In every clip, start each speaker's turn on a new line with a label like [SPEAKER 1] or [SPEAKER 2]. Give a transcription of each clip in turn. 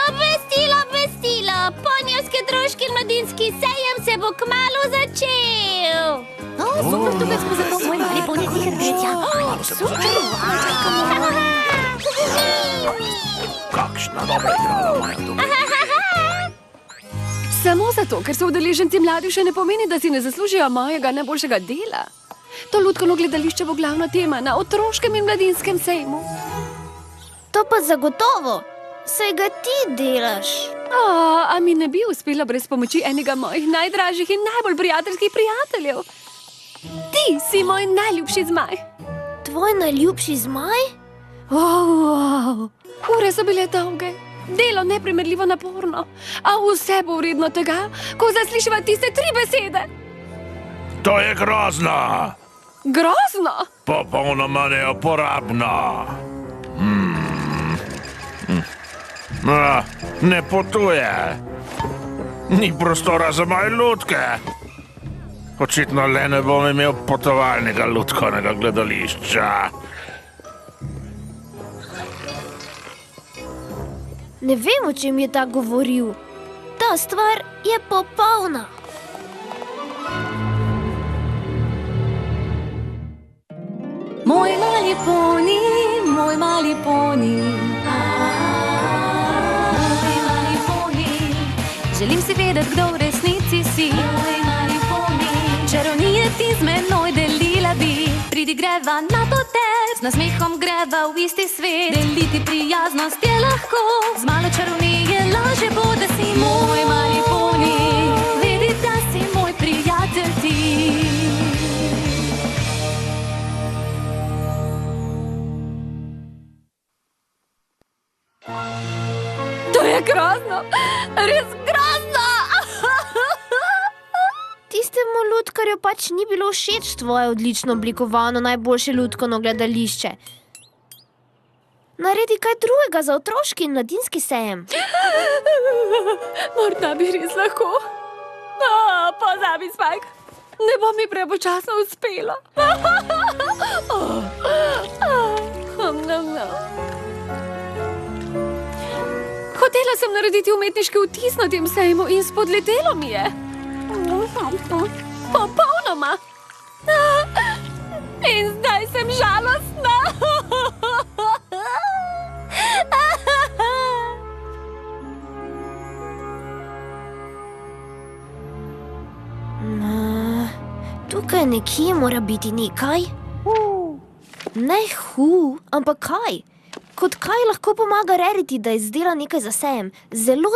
[SPEAKER 1] Obvestilo! Ponijevski otroški mladinski sejem se bo kmalu začel!
[SPEAKER 2] Super, tukaj smo zato moj mali poni igrati. Super!
[SPEAKER 3] Kakšna dobra igrala moja tukaj.
[SPEAKER 4] Samo zato, ker so udeleženci mladi, še ne pomeni, da si ne zaslužijo mojega najboljšega dela. To lutkovno gledališče bo glavna tema na otroškem in mladinskem sejmu.
[SPEAKER 1] To pa zagotovo! Saj ga ti delaš!
[SPEAKER 4] A mi ne bi uspela brez pomoči enega mojih najdražjih in najbolj prijateljskih prijateljev. Ti si moj najljubši zmaj.
[SPEAKER 1] Tvoj najljubši zmaj?
[SPEAKER 4] Ure so bile dolge, delo neprimerljivo naporno, a vse bo vredno tega, ko zaslišiva tiste 3 besede.
[SPEAKER 3] To je grozno!
[SPEAKER 4] Grozno?
[SPEAKER 3] Popolnoma neuporabno. Ne potuje. Ni prostora za moje lutke. Očitno le ne bom imel potovalnega lutkovnega gledališča.
[SPEAKER 1] Ne vem, o čem je ta govoril. Ta stvar je popolna.
[SPEAKER 2] Moj mali poni, moj mali poni. Moj mali poni. Želim si vedeti, kdo v resnici si. Moj mali poni. Čarovnije ti z menoj delila bi. Pridi greva na potec, z nasmehom greva v isti svet. Deliti prijaznost je lahko, z malo čarovnije laže bo, da si moj mali poni. Vedi, da si moj prijatelj ti.
[SPEAKER 4] To je grozno, res grozno!
[SPEAKER 1] Tistemu lutkarju pač ni bilo všeč tvoje odlično oblikovano najboljše lutkovno gledališče. Naredi kaj drugega za otroški in mladinski sejem.
[SPEAKER 4] Morda bi res lahko. Pozabi, Spike. Ne bo mi prepočasno uspelo. Hotela sem narediti umetniški vtis na tem sejmu in spodletelo mi je. Popolnoma. In zdaj sem žalostna.
[SPEAKER 1] Tukaj nekje mora biti nekaj. Ne ampak kaj? Kot kaj lahko pomaga Rarity, da izdela nekaj za sejem? Zelo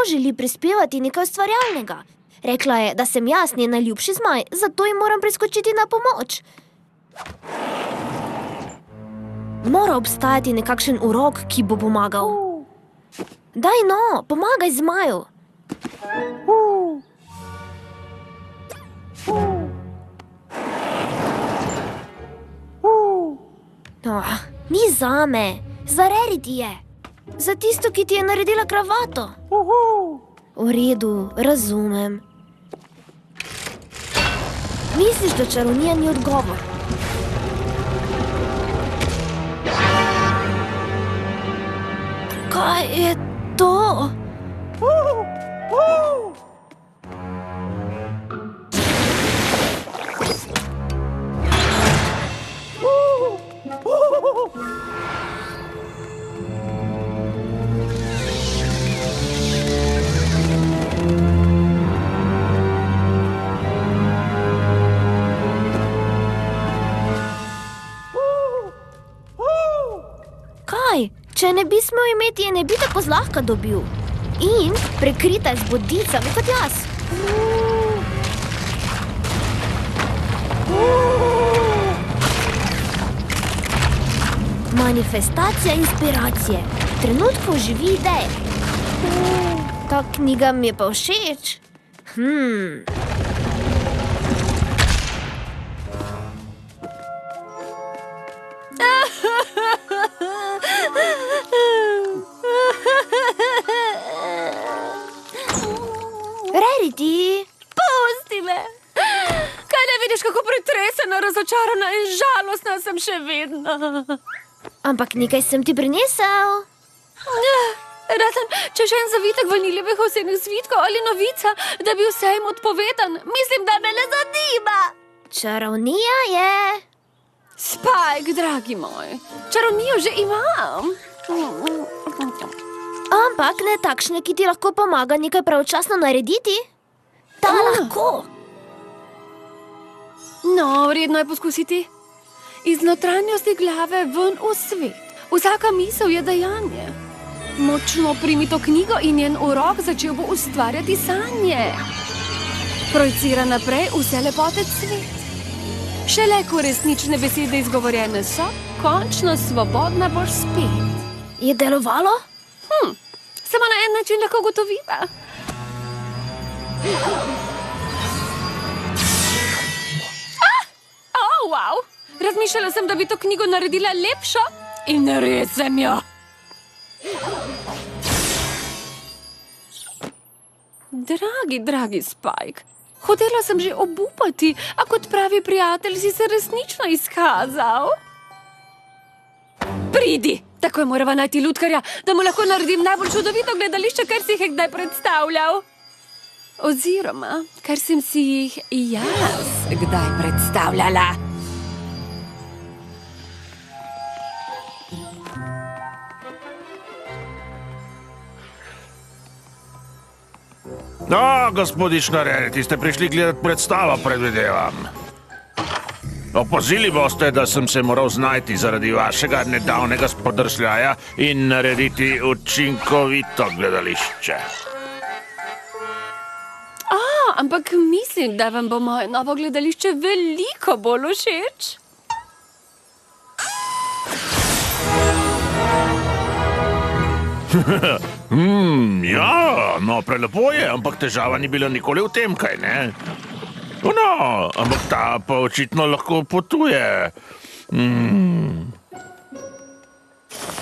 [SPEAKER 1] želi prispevati nekaj ustvarjalnega. Rekla je, da sem jaz njen najljubši zmaj, zato ji moram priskočiti na pomoč. Mora obstajati nekakšen urok, ki bo pomagal. Daj no, pomagaj zmaju. Ni zame, za Rarity je. Za tisto, ki ti je naredila kravato. V redu, razumem. Misliš, da čarovnija ni odgovor? Kaj je to? Če ne bi smel imeti, je ne bi tako zlahka dobil. In prekrita z bodicami kot jaz. Manifestacija inspiracije. V trenutku živi ideje. Ta knjiga mi je pa všeč. Rarity!
[SPEAKER 4] Pusti me! Kaj ne vidiš, kako pretresena, razočarana in žalostna sem še vedno.
[SPEAKER 1] Ampak nekaj sem ti prinesel.
[SPEAKER 4] Razen, če še en zavitek vaniljevih ovsenih zvitkov ali novica, da bi vse jim odpovedan. Mislim, da me ne zanima.
[SPEAKER 1] Čarovnija je.
[SPEAKER 4] Spike, dragi moj, čarovnijo že imam.
[SPEAKER 1] Ampak ne takšne, ki ti lahko pomaga nekaj pravočasno narediti. Ta lahko.
[SPEAKER 4] No, vredno je poskusiti. Iz notranjosti glave ven v svet. Vsaka misel je dejanje. Močno primi to knjigo in njen urok začel bo ustvarjati sanje. Projicira naprej vse lepote svet. Šele ko resnične besede izgovorjene so, končno svobodna boš spet.
[SPEAKER 1] Je delovalo?
[SPEAKER 4] Samo na en način lahko gotoviva. Wow. Razmišljala sem, da bi to knjigo naredila lepšo in res sem jo. Dragi Spike, hotela sem že obupati, a kot pravi prijatelj si se resnično izkazal. Pridi, takoj morava najti lutkarja, da mu lahko naredim najbolj čudovito gledališče, kar si jih kdaj predstavljal. Oziroma, kar sem si jih jaz kdaj predstavljala.
[SPEAKER 3] No, gospodična Rarity, ste prišli gledati predstavo, predvidevam. Opazili boste, da sem se moral znajti zaradi vašega nedavnega spodrsljaja in narediti učinkovito gledališče.
[SPEAKER 4] Ampak mislim, da vam bo moje novo gledališče veliko bolj všeč.
[SPEAKER 3] Ja, no, prelepo je, ampak težava ni bila nikoli v tem, kaj ne? No, ampak ta pa očitno lahko potuje.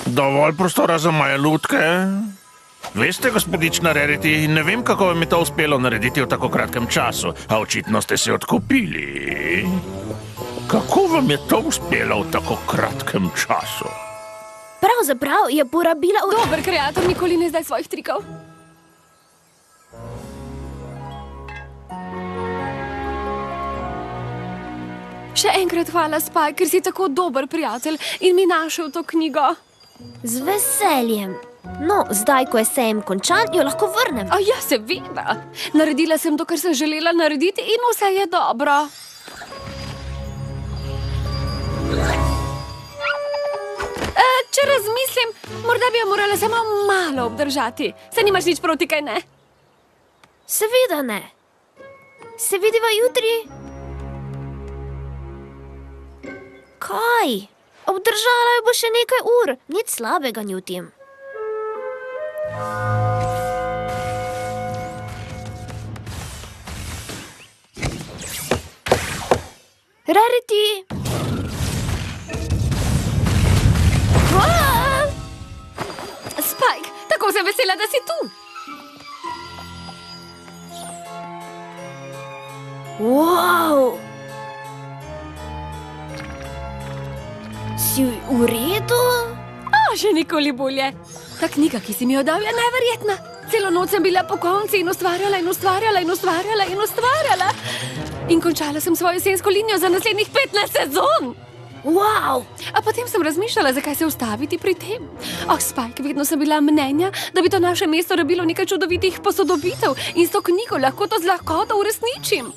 [SPEAKER 3] Dovolj prostora za moje lutke? Veste, gospodična Rarity, ne vem, kako vam je to uspelo narediti v tako kratkem času, a očitno ste se odkupili. Kako vam je to uspelo v tako kratkem času?
[SPEAKER 1] Pravzaprav je porabila...
[SPEAKER 4] Dober kreator nikoli ne zdaj svojih trikov. Še enkrat hvala, Spike, ker si tako dober prijatelj in mi našel to knjigo.
[SPEAKER 1] Z veseljem. No, zdaj, ko je sejem končan, jo lahko vrnem.
[SPEAKER 4] Ja, seveda. Naredila sem to, kar sem želela narediti in vse je dobro. Če razmislim, morda bi jo morala samo malo obdržati. Se nimaš nič proti, kaj ne?
[SPEAKER 1] Seveda ne. Se vidiva jutri? Kaj? Obdržala jo bo še nekaj ur. Nič slabega ni v tem. Rarity!
[SPEAKER 4] Spike, tako sem vesela, da si tu.
[SPEAKER 1] Wow! Si v redu?
[SPEAKER 4] Še nikoli bolje. Ta knjiga, ki si mi jo dal, je neverjetna. Celo noč sem bila po konci in ustvarjala. In končala sem svojo jesensko linijo za naslednjih 15 sezon.
[SPEAKER 1] Wow!
[SPEAKER 4] A potem sem razmišljala, zakaj se ustaviti pri tem. Spike, vedno sem bila mnenja, da bi to naše mesto rabilo nekaj čudovitih posodobitev in s to knjigo lahko to z lahkoto uresničim.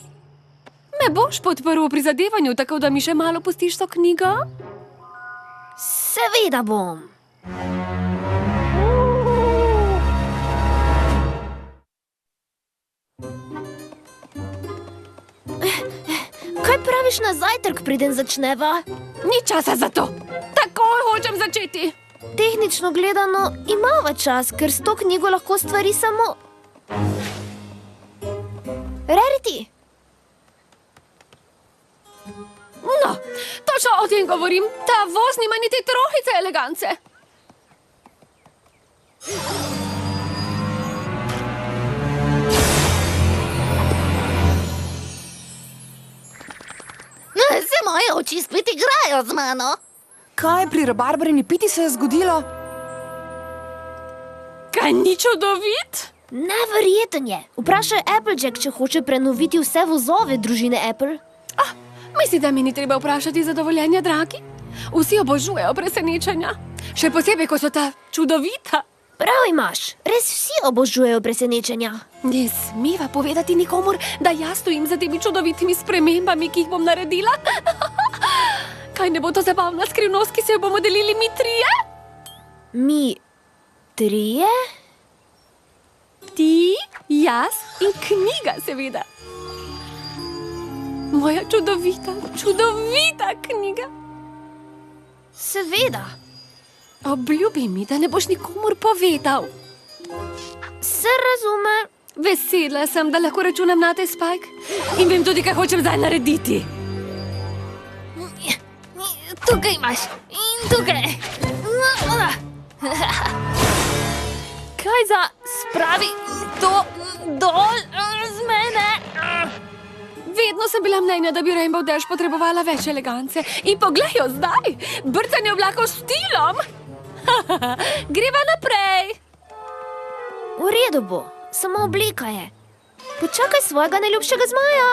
[SPEAKER 4] Me boš podprl v prizadevanju, tako da mi še malo pustiš to knjigo?
[SPEAKER 1] Seveda bom. Kaj praviš na zajtrk, preden začneva?
[SPEAKER 4] Ni časa za to. Takoj hočem začeti.
[SPEAKER 1] Tehnično gledano imava čas, ker s to knjigo lahko stvari samo... Rarity!
[SPEAKER 4] No, točno o tem govorim. Ta voz nima niti trohice elegance.
[SPEAKER 5] Moje oči spet igrajo z mano.
[SPEAKER 4] Kaj pri rabarbarini piti se je zgodilo? Kaj ni čudovit?
[SPEAKER 1] Neverjeten je. Vprašaj Applejack, če hoče prenoviti vse vozove družine Apple.
[SPEAKER 4] Misli, da mi ni treba vprašati za dovoljenje, dragi? Vsi obožujejo presenečenja. Še posebej, ko so ta čudovita.
[SPEAKER 1] Prav imaš, res vsi obožujejo presenečenja.
[SPEAKER 4] Ne smeva povedati nikomur, da jaz stojim za temi čudovitimi spremembami, ki jih bom naredila. Kaj ne bo to zabavna skrivnost, ki se jo bomo delili mi trije?
[SPEAKER 1] Mi trije?
[SPEAKER 4] Ti, jaz in knjiga, seveda. Moja čudovita, čudovita knjiga.
[SPEAKER 1] Seveda.
[SPEAKER 4] Obljubi mi, da ne boš nikomur povedal.
[SPEAKER 1] Se razume.
[SPEAKER 4] Vesela sem, da lahko računam na te, Spike. In vem tudi, kaj hočem zdaj narediti.
[SPEAKER 1] Tukaj imaš in tukaj. Kaj za spravi to dol z mene?
[SPEAKER 4] Vedno sem bila mnenja, da bi Rainbow Dash potrebovala več elegance. In poglej jo zdaj, brcanje oblakov s stilom. Greva naprej.
[SPEAKER 1] V redu bo, samo oblika je. Počakaj svojega najljubšega zmaja.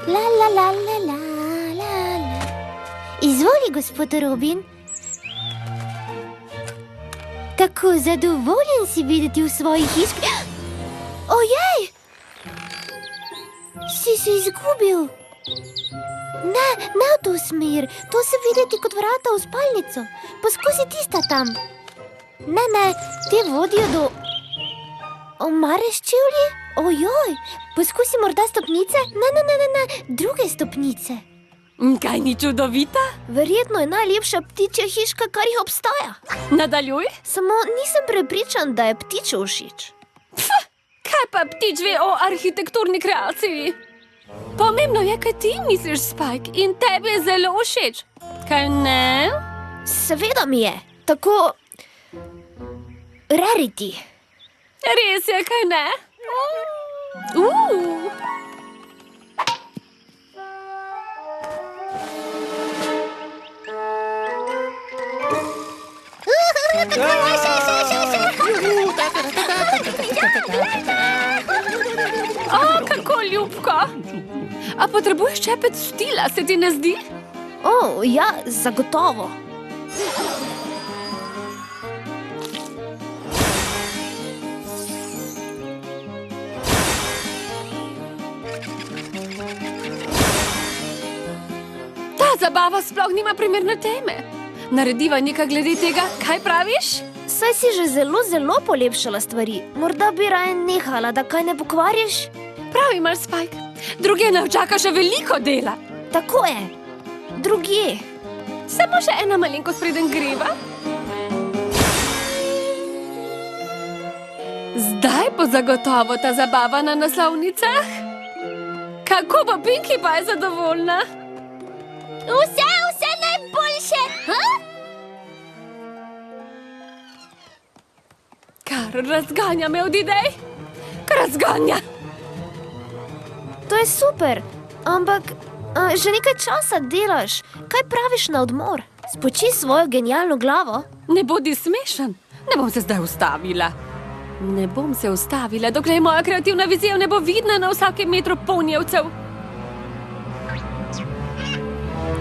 [SPEAKER 1] La la la la la la la. Izvoli, gospod Robin. Tako zadovoljen si videti v svoji hiški. Ojej! Si se izgubil. Ne v to smer. To se videti kot vrata v spalnico. Poskusi tista tam. Ne, te vodijo do omare s čevlji. Ojoj, poskusi morda stopnice. Ne, druge stopnice.
[SPEAKER 4] Kaj ni čudovita?
[SPEAKER 1] Verjetno je najlepša ptičja hiška, kar jih obstaja.
[SPEAKER 4] Nadaljuj.
[SPEAKER 1] Samo nisem prepričan, da je ptiču všeč.
[SPEAKER 4] Kaj pa ptič ve o arhitekturni kreaciji? Pomembno je, kaj ti misliš, Spike, in tebi je zelo všeč. Kaj ne?
[SPEAKER 1] Seveda mi je. Tako Rarity.
[SPEAKER 4] Res je, kaj ne? O, kako ljubko. A potrebuješ čepec stila, se ti ne zdi?
[SPEAKER 1] O, ja, zagotovo.
[SPEAKER 4] Ta zabava sploh nima primerne teme. Narediva nekaj glede tega, kaj praviš?
[SPEAKER 1] Saj si že zelo polepšala stvari. Morda bi raje nehala, da kaj ne pokvariš?
[SPEAKER 4] Prav imaš, Spike. Druge nas čaka še veliko dela.
[SPEAKER 1] Tako je. Drugje.
[SPEAKER 4] Samo še ena malenkost preden greva. Zdaj bo zagotovo ta zabava na naslovnicah. Kako bo Pinky pa je zadovoljna?
[SPEAKER 1] Vse najboljše.
[SPEAKER 4] Kar razganja me od idej. Kar razganja.
[SPEAKER 1] To je super, ampak že nekaj časa delaš. Kaj praviš na odmor? Spoči svojo genialno glavo.
[SPEAKER 4] Ne bodi smešen. Ne bom se zdaj ustavila. Ne bom se ustavila, dokler moja kreativna vizija ne bo vidna na vsakem metru ponjevcev.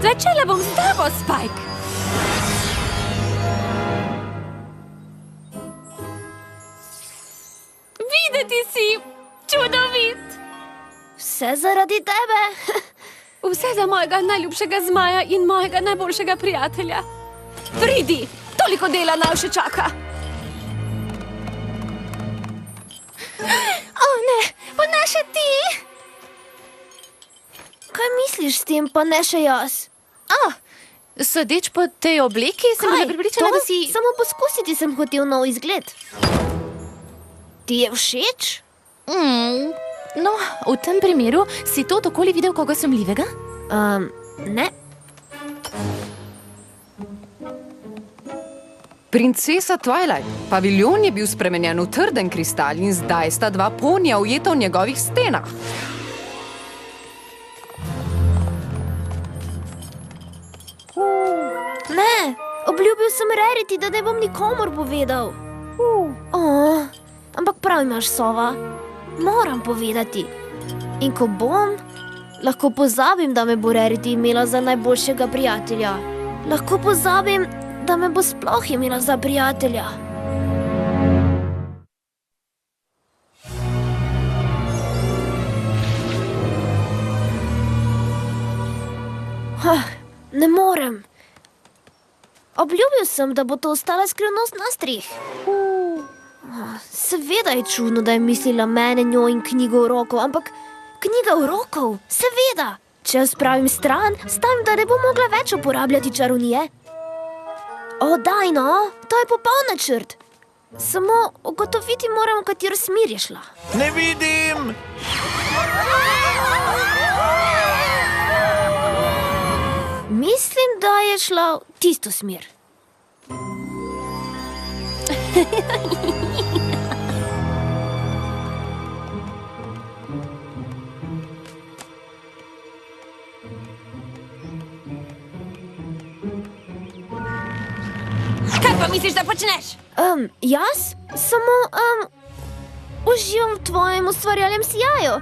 [SPEAKER 4] Začela bom s tabo, Spike. Videti si čudovit.
[SPEAKER 1] Vse zaradi tebe.
[SPEAKER 4] Vse za mojega najljubšega zmaja in mojega najboljšega prijatelja. Pridi, toliko dela naj še čaka.
[SPEAKER 1] O ne, pa ne še ti. Kaj misliš s tem, pa ne še jaz?
[SPEAKER 2] Sodeč po tej obleki, sem bila pripričana, da si...
[SPEAKER 1] Samo poskusiti sem hotel nov izgled. Ti je všeč?
[SPEAKER 2] No, v tem primeru si to okoli videl koga sumljivega?
[SPEAKER 1] Ne.
[SPEAKER 6] Princesa Twilight, paviljon je bil spremenjen v trden kristal in zdaj sta dva ponija ujeta v njegovih stenah.
[SPEAKER 1] Ne, obljubil sem Rarity, da ne bom nikomur povedal. Ampak prav imaš, sova. Moram povedati. In ko bom, lahko pozabim, da me bo Rarity imela za najboljšega prijatelja. Lahko pozabim, da me bo sploh imela za prijatelja. Ne morem. Obljubil sem, da bo to ostala skrivnost nas treh. Seveda je čudno, da je mislila mene, njo in knjigo urokov, ampak knjiga urokov, seveda. Če jo spravim stran, stavim, da ne bo mogla več uporabljati čarovnije. Daj no, to je popoln načrt. Samo ugotoviti moram, v katero smer je šla.
[SPEAKER 3] Ne vidim!
[SPEAKER 1] Mislim, da je šla v tisto smer.
[SPEAKER 2] Kaj pa misliš, da počneš?
[SPEAKER 1] Jaz samo uživam v tvojem ustvarjalnem sijaju.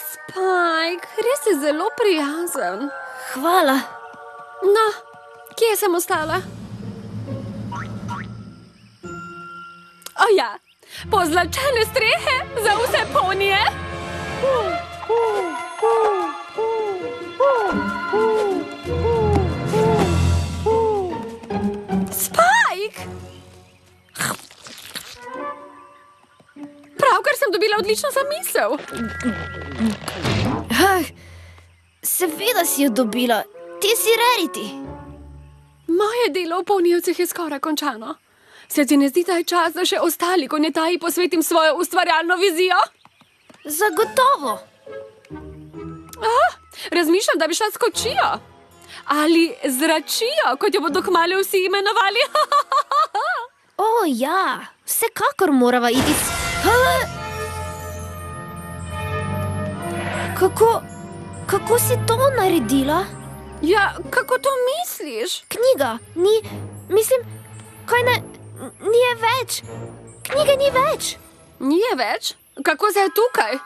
[SPEAKER 4] Spike, res je zelo prijazen.
[SPEAKER 1] Hvala.
[SPEAKER 4] No, kje sem ostala? Ja, pozlačene strehe za vse ponije. Spike! Pravkar sem dobila odlično zamisel.
[SPEAKER 1] Seveda si jo dobila. Ti si Rarity.
[SPEAKER 4] Moje delo v ponijevcih je skoraj končano. Se ti ne zdi, da je čas, da še ostali konjetaji posvetim svojo ustvarjalno vizijo?
[SPEAKER 1] Zagotovo.
[SPEAKER 4] Razmišljam, da bi šla s kočijo. Ali zračijo, kot jo bodo kmalu vsi imenovali.
[SPEAKER 1] Ja, vsekakor morava iti Kako si to naredila?
[SPEAKER 4] Ja, kako to misliš?
[SPEAKER 1] Knjiga, mislim, kaj ni je več. Knjige ni več.
[SPEAKER 4] Ni je več? Kako zdaj tukaj?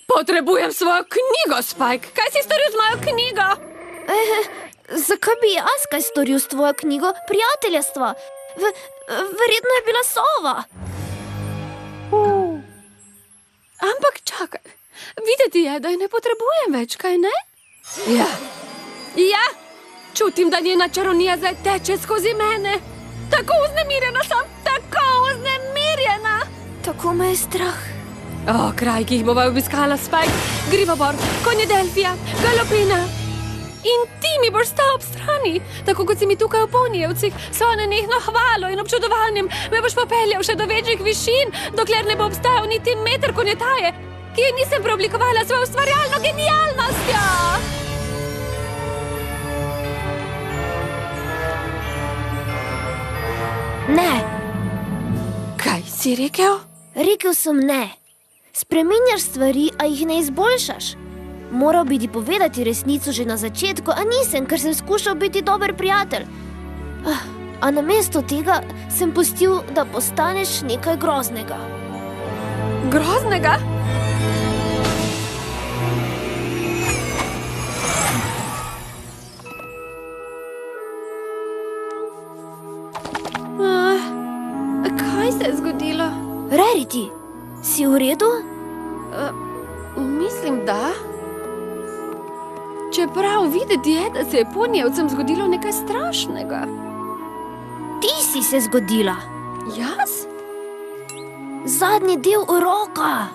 [SPEAKER 4] Potrebujem svojo knjigo, Spike. Kaj si storil z mojo knjigo?
[SPEAKER 1] Zakaj bi jaz kaj storil s tvojo knjigo prijateljstva? Verjetno je bila sova.
[SPEAKER 4] Ampak čakaj, videti je, da je ne potrebujem več, kaj ne? Ja, čutim, da njena čarovnija zdaj teče skozi mene. Tako vznemirjena sem, tako vznemirjena.
[SPEAKER 1] Tako me je strah.
[SPEAKER 4] Kraj, ki jih bova obiskala, Spike, Grivobor, konje Delfija, Galopina. In ti mi boš stal ob strani, tako kot si mi tukaj v ponijevcih, svojo nenehno hvalo in občudovanjem me boš popeljal še do večjih višin, dokler ne bo obstajal niti meter konjetaje, ki je nisem preoblikovala svojo ustvarjalno genialnostjo.
[SPEAKER 1] Ne.
[SPEAKER 4] Kaj si rekel?
[SPEAKER 1] Rekel sem ne. Spreminjaš stvari, a jih ne izboljšaš. Moral bi ti povedati resnico že na začetku, a nisem, ker sem skušal biti dober prijatelj. A namesto tega sem pustil, da postaneš nekaj groznega.
[SPEAKER 4] Groznega? Kaj se je zgodilo?
[SPEAKER 1] Rarity, si v redu?
[SPEAKER 4] Mislim, da. Čeprav videti je, da se je ponijevcem zgodilo nekaj strašnega.
[SPEAKER 1] Ti si se zgodila.
[SPEAKER 4] Jaz?
[SPEAKER 1] Zadnji del uroka.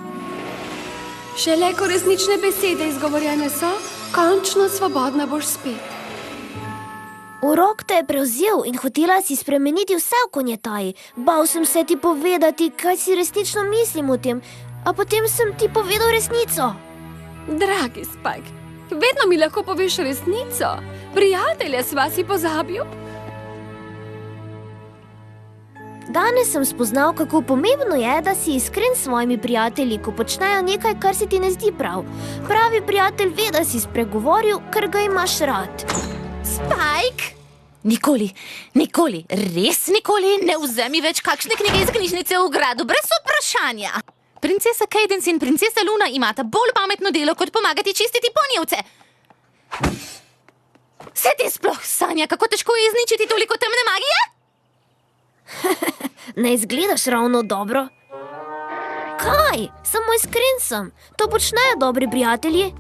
[SPEAKER 4] Šele ko resnične besede izgovorjene so, končno svobodna boš spet.
[SPEAKER 1] Urok te je prevzel in hotela si spremeniti vse v konjetaji. Bal sem se ti povedati, kaj si resnično mislim o tem, a potem sem ti povedal resnico.
[SPEAKER 4] Dragi Spike, vedno mi lahko poveš resnico. Prijatelje sva si pozabil.
[SPEAKER 1] Danes sem spoznal, kako pomembno je, da si iskren s svojimi prijatelji, ko počnejo nekaj, kar se ti ne zdi prav. Pravi prijatelj ve, da si spregovoril, ker ga imaš rad.
[SPEAKER 2] Spike! Nikoli, res nikoli ne vzemi več kakšne knjige iz knjižnice v gradu, brez vprašanja. Princesa Cadence in princesa Luna imata bolj pametno delo, kot pomagati čistiti ponijevce. Se ti sploh sanja, kako težko je izničiti toliko temne magije?
[SPEAKER 1] Ne izgledaš ravno dobro. Kaj? Samo iskren sem. To počnejo dobri prijatelji.